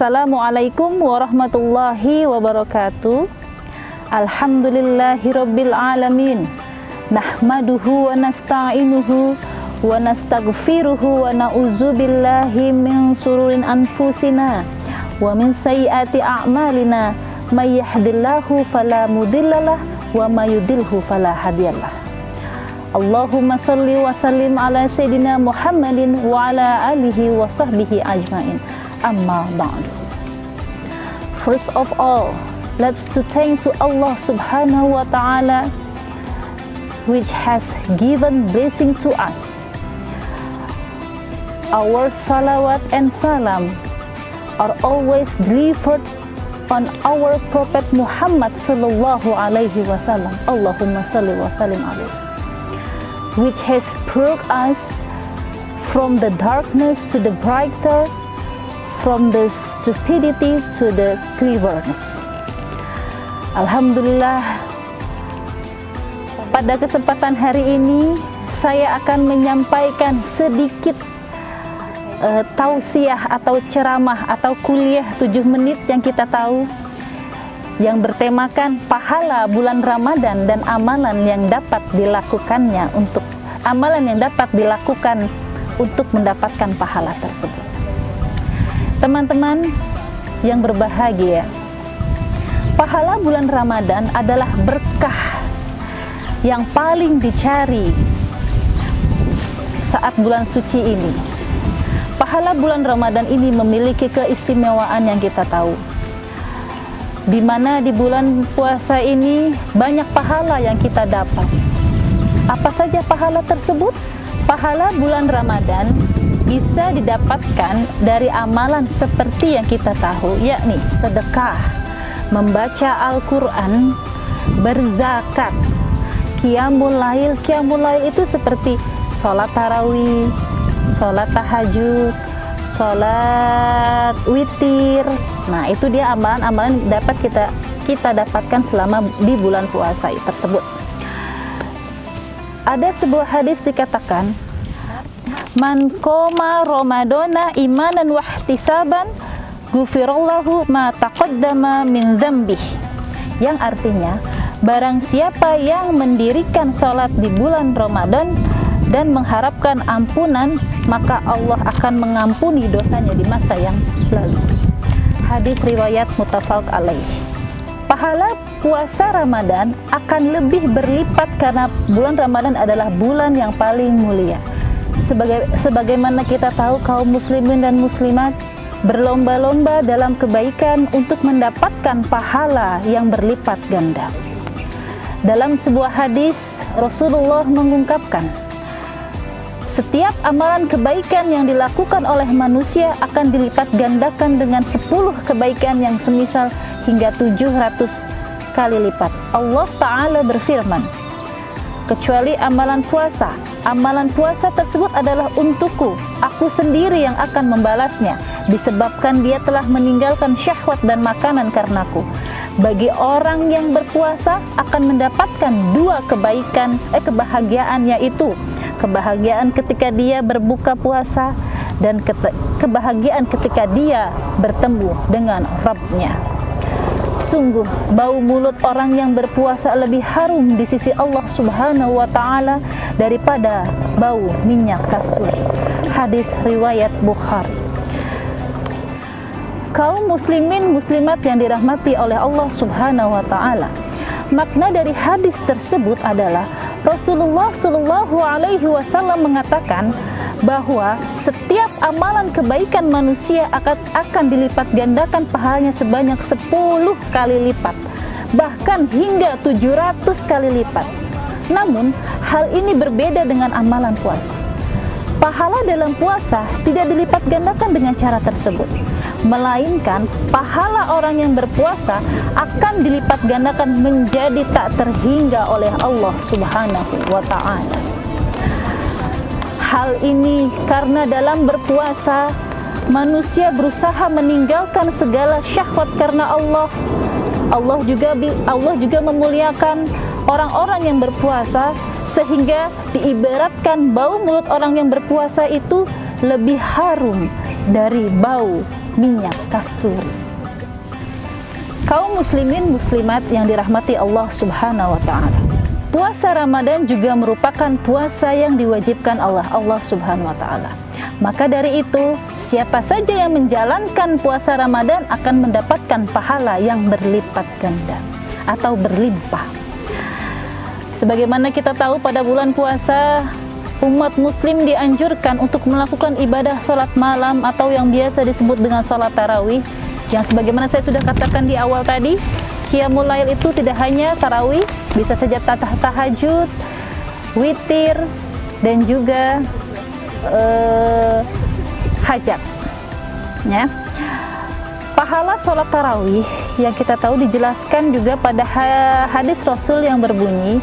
Assalamualaikum warahmatullahi wabarakatuh. Alhamdulillahirabbil alamin. Nahmaduhu wa nasta'inuhu wa nastaghfiruhu wa na'udzubillahi min sururin anfusina wa min sayyiati a'malina. May yahdihillahu fala mudhillalah wa may yudhlilhu fala hadiyalah. Allahumma salli wa sallim ala sayyidina Muhammadin wa ala alihi wa sahbihi ajmain. Amma ba'du. First of all, let's to thank to Allah subhanahu wa ta'ala, which has given blessing to us. Our salawat and salam are always delivered on our Prophet Muhammad sallallahu alaihi wasallam. Allahumma salli wa sallim alaihi, which has brought us from the darkness to the brighter, from the stupidity to the cleverness. Alhamdulillah, pada kesempatan hari ini saya akan menyampaikan sedikit tausiah atau ceramah atau kuliah 7 menit yang kita tahu, yang bertemakan pahala bulan Ramadan dan amalan yang dapat dilakukan untuk mendapatkan pahala tersebut. Teman-teman yang berbahagia, pahala bulan Ramadan adalah berkah yang paling dicari saat bulan suci ini. Pahala bulan Ramadan ini memiliki keistimewaan yang kita tahu, di mana di bulan puasa ini banyak pahala yang kita dapat. Apa saja pahala tersebut? Pahala bulan Ramadan bisa didapatkan dari amalan seperti yang kita tahu, yakni sedekah, membaca Al-Quran, berzakat, qiyamul lail. Qiyamul lail itu seperti sholat tarawih, sholat tahajud, sholat witir. Nah, itu dia amalan-amalan dapat kita dapatkan selama di bulan puasa tersebut. Ada sebuah hadis dikatakan, man qoma ramadana imanan wa ihtisaban ghufirallahu ma taqaddama min dzambih, yang artinya barang siapa yang mendirikan salat di bulan Ramadan dan mengharapkan ampunan, maka Allah akan mengampuni dosanya di masa yang lalu. Hadis riwayat muttafaq alaih. Pahala puasa Ramadan akan lebih berlipat karena bulan Ramadan adalah bulan yang paling mulia. Sebagaimana kita tahu, kaum muslimin dan muslimat berlomba-lomba dalam kebaikan untuk mendapatkan pahala yang berlipat ganda. Dalam sebuah hadis, Rasulullah mengungkapkan, setiap amalan kebaikan yang dilakukan oleh manusia akan dilipat gandakan dengan 10 kebaikan yang semisal hingga 700 kali lipat. Allah Ta'ala berfirman, kecuali amalan puasa. Amalan puasa tersebut adalah untukku, aku sendiri yang akan membalasnya, disebabkan dia telah meninggalkan syahwat dan makanan karenaku. Bagi orang yang berpuasa akan mendapatkan 2 kebahagiaan, yaitu kebahagiaan ketika dia berbuka puasa dan kebahagiaan ketika dia bertemu dengan Rabb-Nya. Sungguh bau mulut orang yang berpuasa lebih harum di sisi Allah subhanahu wa ta'ala daripada bau minyak kasturi. Hadis riwayat Bukhari. Kaum muslimin muslimat yang dirahmati oleh Allah subhanahu wa ta'ala, makna dari hadis tersebut adalah Rasulullah Shallallahu alaihi wasallam mengatakan bahwa setiap amalan kebaikan manusia akan dilipat gandakan pahalanya sebanyak 10 kali lipat, bahkan hingga 700 kali lipat. Namun, hal ini berbeda dengan amalan puasa. Pahala dalam puasa tidak dilipat gandakan dengan cara tersebut, melainkan pahala orang yang berpuasa akan dilipat gandakan menjadi tak terhingga oleh Allah subhanahu wa ta'ala. Hal ini karena dalam berpuasa manusia berusaha meninggalkan segala syahwat karena Allah. Allah juga memuliakan orang-orang yang berpuasa, sehingga diibaratkan bau mulut orang yang berpuasa itu lebih harum dari bau minyak kasturi. Kaum muslimin muslimat yang dirahmati Allah Subhanahu wa taala. Puasa Ramadan juga merupakan puasa yang diwajibkan Allah Subhanahu wa taala. Maka dari itu, siapa saja yang menjalankan puasa Ramadan akan mendapatkan pahala yang berlipat ganda atau berlimpah. Sebagaimana kita tahu pada bulan puasa, umat muslim dianjurkan untuk melakukan ibadah sholat malam atau yang biasa disebut dengan sholat tarawih, yang sebagaimana saya sudah katakan di awal tadi, Qiyamul Lail itu tidak hanya tarawih, bisa saja tahajud, witir, dan juga hajat. Ya. Pahala sholat tarawih yang kita tahu dijelaskan juga pada hadis Rasul yang berbunyi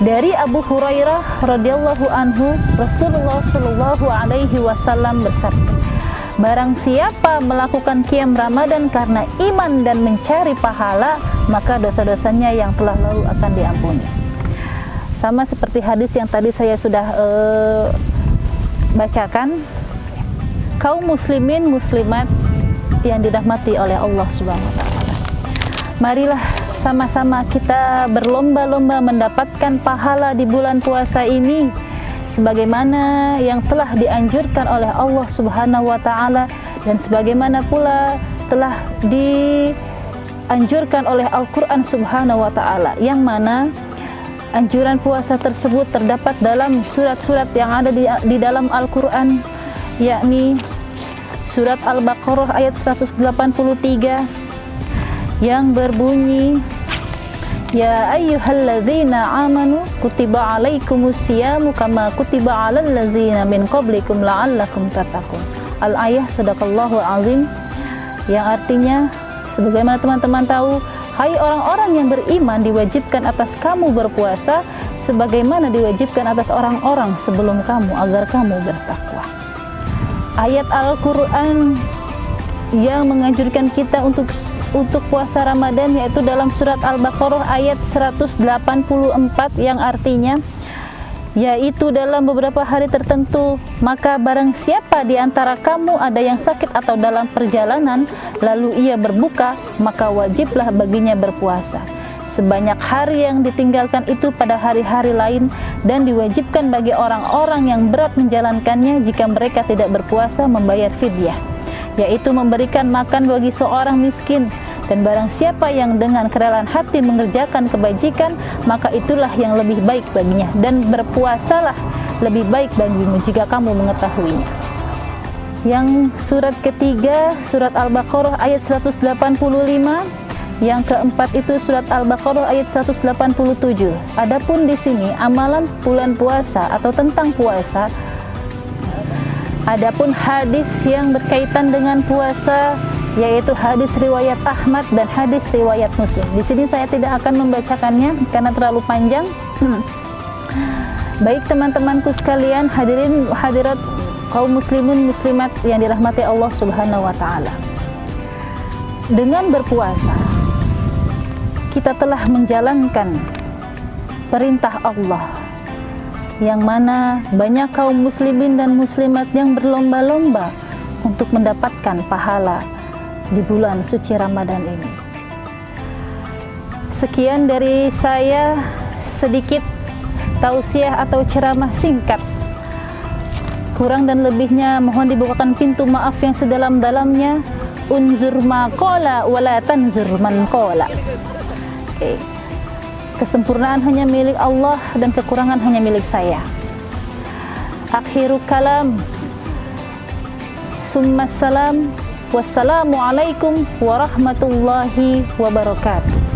dari Abu Hurairah radhiyallahu anhu, Rasulullah shallallahu alaihi wasallam bersabda, barang siapa melakukan qiyam Ramadan karena iman dan mencari pahala, maka dosa-dosanya yang telah lalu akan diampuni. Sama seperti hadis yang tadi saya sudah bacakan, kaum muslimin muslimat yang dirahmati oleh Allah Subhanahu wa taala. Marilah sama-sama kita berlomba-lomba mendapatkan pahala di bulan puasa ini sebagaimana yang telah dianjurkan oleh Allah Subhanahu wa taala dan sebagaimana pula telah dianjurkan oleh Al-Qur'an Subhanahu wa taala, yang mana anjuran puasa tersebut terdapat dalam surat-surat yang ada di dalam Al-Qur'an, yakni surat Al-Baqarah ayat 183 yang berbunyi, ya ayyuhalladzina amanu kutiba alaikumusyiyamu kama kutiba alal ladzina min qablikum la'allakum tattaqun. Al-ayah sadaqallahu azim, yang artinya sebagaimana teman-teman tahu, hai orang-orang yang beriman, diwajibkan atas kamu berpuasa sebagaimana diwajibkan atas orang-orang sebelum kamu agar kamu bertakwa. Ayat Al-Qur'an yang menganjurkan kita untuk puasa Ramadan yaitu dalam surat Al-Baqarah ayat 184 yang artinya yaitu dalam beberapa hari tertentu, maka barang siapa di antara kamu ada yang sakit atau dalam perjalanan lalu ia berbuka, maka wajiblah baginya berpuasa sebanyak hari yang ditinggalkan itu pada hari-hari lain, dan diwajibkan bagi orang-orang yang berat menjalankannya jika mereka tidak berpuasa membayar fidyah, yaitu memberikan makan bagi seorang miskin. Dan barang siapa yang dengan kerelaan hati mengerjakan kebajikan, maka itulah yang lebih baik baginya, dan berpuasalah lebih baik bagimu jika kamu mengetahuinya. Yang surat ketiga, surat Al-Baqarah ayat 185. Yang keempat itu surat Al-Baqarah ayat 187. Adapun di sini amalan bulan puasa atau tentang puasa, adapun hadis yang berkaitan dengan puasa yaitu hadis riwayat Ahmad dan hadis riwayat Muslim. Di sini saya tidak akan membacakannya karena terlalu panjang. Baik teman-temanku sekalian, hadirin hadirat kaum muslimin muslimat yang dirahmati Allah Subhanahu wa taala. Dengan berpuasa kita telah menjalankan perintah Allah, yang mana banyak kaum muslimin dan muslimat yang berlomba-lomba untuk mendapatkan pahala di bulan suci Ramadan ini. Sekian dari saya, sedikit tausiah atau ceramah singkat. Kurang dan lebihnya mohon dibukakan pintu maaf yang sedalam-dalamnya. Unzur ma qala wala tanzur man qala. Kesempurnaan hanya milik Allah dan kekurangan hanya milik saya. Akhiru kalam, summa salam, wassalamualaikum warahmatullahi wabarakatuh.